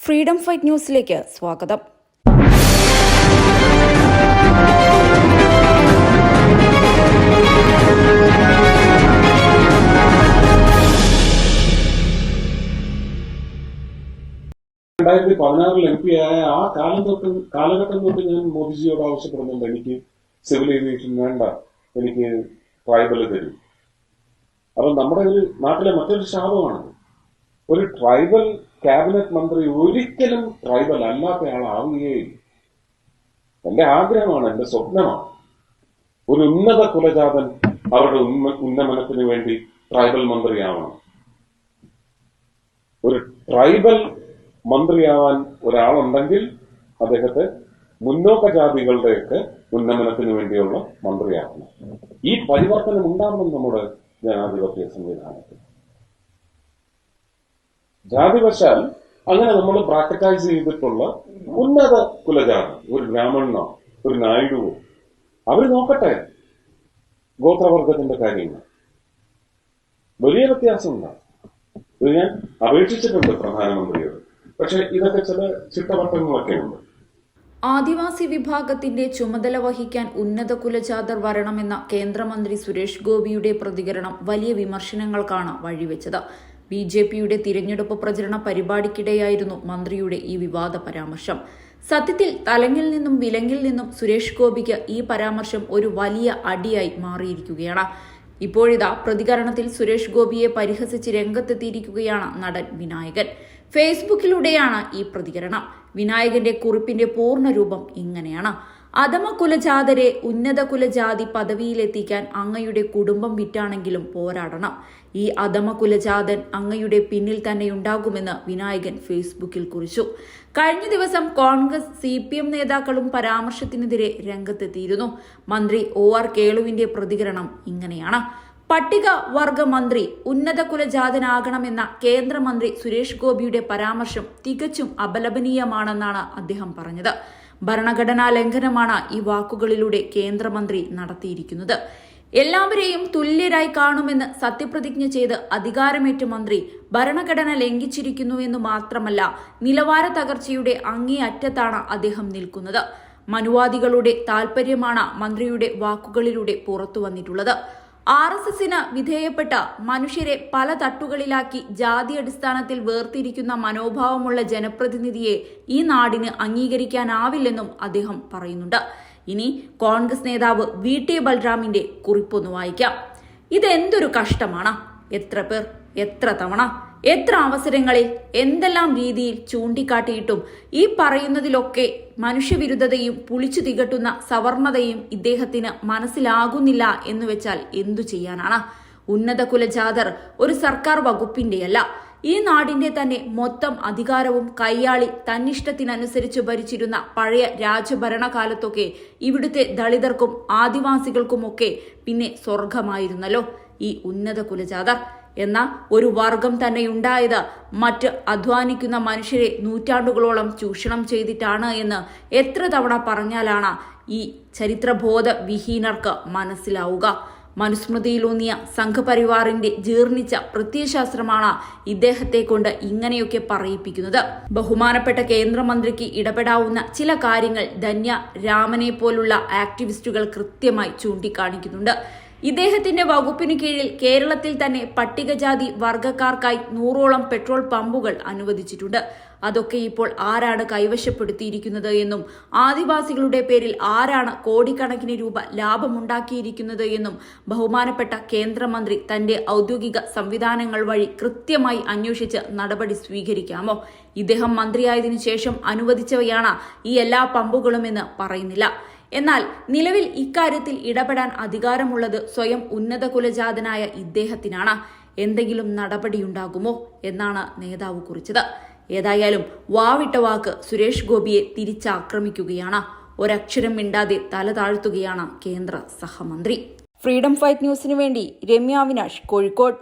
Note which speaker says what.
Speaker 1: Freedom fight ന്യൂസിലേക്ക് സ്വാഗതം.
Speaker 2: MP ആയ ആ കാലഘട്ടം തൊട്ട് ഞാൻ മോദിജിയോട് ആവശ്യപ്പെടുന്നുണ്ട്, എനിക്ക് സിവിൽ ഏവിയേഷൻ വേണ്ട, എനിക്ക് ട്രൈബൽ തരും. അപ്പൊ നമ്മുടെ ഒരു നാട്ടിലെ മറ്റൊരു ശാപമാണ്, ഒരു ട്രൈബൽ ക്യാബിനറ്റ് മന്ത്രി ഒരിക്കലും ട്രൈബൽ അല്ലാത്ത ആളാവുകയില്ല. എന്റെ ആഗ്രഹമാണ്, എന്റെ സ്വപ്നമാണ്, ഒരു ഉന്നത കുലജാതൻ അവരുടെ ഉന്നമനത്തിന് വേണ്ടി ട്രൈബൽ മന്ത്രിയാവണം. ഒരു ട്രൈബൽ മന്ത്രിയാവാൻ ഒരാളുണ്ടെങ്കിൽ അദ്ദേഹത്തെ മുന്നോക്ക ജാതികളുടെയൊക്കെ ഉന്നമനത്തിന് വേണ്ടിയുള്ള മന്ത്രിയാക്കണം. ഈ പരിവർത്തനം ഉണ്ടാവണം നമ്മുടെ ജനാധിപത്യ സംവിധാനത്തിൽ. ജാതിവശാൽ അങ്ങനെ നമ്മൾ പ്രാക്ടിക്കൈസ് ചെയ്തിട്ടുള്ള ഉന്നത കുലജാതി, ഒരു ബ്രാഹ്മണനോ ഒരു നായിഡുവോ, അവർ നോക്കട്ടെ ഗോത്രവർഗത്തിന്റെ കാര്യങ്ങൾ. വലിയ വ്യത്യാസമുണ്ടാകും. ഇത് ഞാൻ അപേക്ഷിച്ചിട്ടുണ്ട് പ്രധാനമന്ത്രിയോട്. പക്ഷെ ഇതൊക്കെ ചില ചിട്ടവട്ടങ്ങളൊക്കെ ഉണ്ട്.
Speaker 1: ആദിവാസി വിഭാഗത്തിന്റെ ചുമതല വഹിക്കാൻ ഉന്നത കുലജാതർ വരണമെന്ന കേന്ദ്രമന്ത്രി സുരേഷ് ഗോപിയുടെ പ്രതികരണം വലിയ വിമർശനങ്ങൾക്കാണ് വഴിവെച്ചത്. BJPയുടെ തിരഞ്ഞെടുപ്പ് പ്രചരണ പരിപാടിക്കിടെയായിരുന്നു മന്ത്രിയുടെ ഈ വിവാദ പരാമർശം. സത്യത്തിൽ തലങ്ങിൽ നിന്നും വിലങ്ങിൽ നിന്നും സുരേഷ് ഗോപിക്ക് ഈ പരാമർശം ഒരു വലിയ അടിയായി മാറിയിരിക്കുകയാണ്. ഇപ്പോഴിതാ പ്രതികരണത്തിൽ സുരേഷ് ഗോപിയെ പരിഹസിച്ച് രംഗത്തെത്തിയിരിക്കുകയാണ് നടൻ വിനായകൻ. ഫേസ്ബുക്കിലൂടെയാണ് ഈ പ്രതികരണം. വിനായകന്റെ കുറിപ്പിന്റെ പൂർണ്ണരൂപം ഇങ്ങനെയാണ്: അധമ കുലജാതരെ ഉന്നത കുലജാതി പദവിയിലെത്തിക്കാൻ അങ്ങയുടെ കുടുംബം വിറ്റാണെങ്കിലും പോരാടണം. ഈ അധമ കുലജാതൻ അങ്ങയുടെ പിന്നിൽ തന്നെയുണ്ടാകുമെന്ന് വിനായകൻ ഫേസ്ബുക്കിൽ കുറിച്ചു. കഴിഞ്ഞ ദിവസം കോൺഗ്രസ് CPM നേതാക്കളും പരാമർശത്തിനെതിരെ രംഗത്തെത്തിയിരുന്നു. മന്ത്രി OR കേളുവിന്റെ പ്രതികരണം ഇങ്ങനെയാണ്: പട്ടിക വർഗ മന്ത്രി ഉന്നത കുലജാതനാകണമെന്ന കേന്ദ്രമന്ത്രി സുരേഷ് ഗോപിയുടെ പരാമർശം തികച്ചും അപലപനീയമാണെന്നാണ് അദ്ദേഹം പറഞ്ഞത്. ഭരണഘടനാ ലംഘനമാണ് ഈ വാക്കുകളിലൂടെ കേന്ദ്രമന്ത്രി നടത്തിയിരിക്കുന്നത്. എല്ലാവരെയും തുല്യരായി കാണുമെന്ന് സത്യപ്രതിജ്ഞ ചെയ്ത് അധികാരമേറ്റ മന്ത്രി ഭരണഘടന ലംഘിച്ചിരിക്കുന്നുവെന്നു മാത്രമല്ല, നിലവാര തകർച്ചയുടെ അങ്ങേയറ്റത്താണ് അദ്ദേഹം നിൽക്കുന്നത്. മനുവാദികളുടെ താൽപര്യമാണ് മന്ത്രിയുടെ വാക്കുകളിലൂടെ പുറത്തുവന്നിട്ടുള്ളത്. RSSന് വിധേയപ്പെട്ട മനുഷ്യരെ പല തട്ടുകളിലാക്കി ജാതി അടിസ്ഥാനത്തിൽ വേർതിരിക്കുന്ന മനോഭാവമുള്ള ജനപ്രതിനിധിയെ ഈ നാടിന് അംഗീകരിക്കാനാവില്ലെന്നും അദ്ദേഹം പറയുന്നുണ്ട്. ഇനി കോൺഗ്രസ് നേതാവ് VT ബൽറാമിന്റെ കുറിപ്പൊന്ന് വായിക്കാം. ഇതെന്തൊരു കഷ്ടമാണ്! എത്ര പേർ, എത്ര തവണ, എത്ര അവസരങ്ങളിൽ, എന്തെല്ലാം രീതിയിൽ ചൂണ്ടിക്കാട്ടിയിട്ടും ഈ പറയുന്നതിലൊക്കെ മനുഷ്യവിരുദ്ധതയും പുളിച്ചു തികട്ടുന്ന സവർണതയും ഇദ്ദേഹത്തിന് മനസ്സിലാകുന്നില്ല എന്ന് വെച്ചാൽ എന്തു ചെയ്യാനാണ്? ഉന്നത കുലജാതർ ഒരു സർക്കാർ വകുപ്പിന്റെയല്ല, ഈ നാടിന്റെ തന്നെ മൊത്തം അധികാരവും കൈയാളി തന്നിഷ്ടത്തിനനുസരിച്ച് ഭരിച്ചിരുന്ന പഴയ രാജഭരണകാലത്തൊക്കെ ഇവിടുത്തെ ദളിതർക്കും ആദിവാസികൾക്കുമൊക്കെ പിന്നെ സ്വർഗമായിരുന്നല്ലോ ഈ ഉന്നത കുലജാതർ എന്ന ഒരു വർഗം തന്നെയുണ്ടായത് മറ്റ് അധ്വാനിക്കുന്ന മനുഷ്യരെ നൂറ്റാണ്ടുകളോളം ചൂഷണം ചെയ്തിട്ടാണ് എന്ന് എത്ര തവണ പറഞ്ഞാലാണ് ഈ ചരിത്രബോധ വിഹീനർക്ക് മനസ്സിലാവുക? മനുസ്മൃതിയിലൂന്നിയ സംഘപരിവാറിന്റെ ജീർണിച്ച പ്രത്യയശാസ്ത്രമാണ് ഇദ്ദേഹത്തെ കൊണ്ട് ഇങ്ങനെയൊക്കെ പറയിപ്പിക്കുന്നത്. ബഹുമാനപ്പെട്ട കേന്ദ്രമന്ത്രിക്ക് ഇടപെടാവുന്ന ചില കാര്യങ്ങൾ ധന്യ രാമനെ പോലുള്ള ആക്ടിവിസ്റ്റുകൾ കൃത്യമായി ചൂണ്ടിക്കാണിക്കുന്നുണ്ട്. ഇദ്ദേഹത്തിന്റെ വകുപ്പിനു കീഴിൽ കേരളത്തിൽ തന്നെ പട്ടികജാതി വർഗക്കാർക്കായി 100ഓളം പെട്രോൾ പമ്പുകൾ അനുവദിച്ചിട്ടുണ്ട്. അതൊക്കെ ഇപ്പോൾ ആരാണ് കൈവശപ്പെടുത്തിയിരിക്കുന്നത് എന്നും ആദിവാസികളുടെ പേരിൽ ആരാണ് കോടിക്കണക്കിന് രൂപ ലാഭമുണ്ടാക്കിയിരിക്കുന്നത് എന്നും ബഹുമാനപ്പെട്ട കേന്ദ്രമന്ത്രി തന്റെ ഔദ്യോഗിക സംവിധാനങ്ങൾ വഴി കൃത്യമായി അന്വേഷിച്ച് നടപടി സ്വീകരിക്കാമോ? ഇദ്ദേഹം മന്ത്രിയായതിനു ശേഷം അനുവദിച്ചവയാണ് ഈ എല്ലാ പമ്പുകളുമെന്ന് പറയുന്നില്ല. എന്നാൽ നിലവിൽ ഇക്കാര്യത്തിൽ ഇടപെടാൻ അധികാരമുള്ളത് സ്വയം ഉന്നത കുലജാതനായ ഇദ്ദേഹത്തിനാണ്. എന്തെങ്കിലും നടപടിയുണ്ടാകുമോ എന്നാണ് നേതാവ് കുറിച്ചത്. ഏതായാലും വാവിട്ട വാക്ക് സുരേഷ് ഗോപിയെ തിരിച്ചാക്രമിക്കുകയാണ്. ഒരക്ഷരം മിണ്ടാതെ തല താഴ്ത്തുകയാണ് കേന്ദ്ര സഹമന്ത്രി. ഫ്രീഡം ഫൈറ്റ് ന്യൂസിനു വേണ്ടി രമ്യ അവിനാഷ്, കോഴിക്കോട്.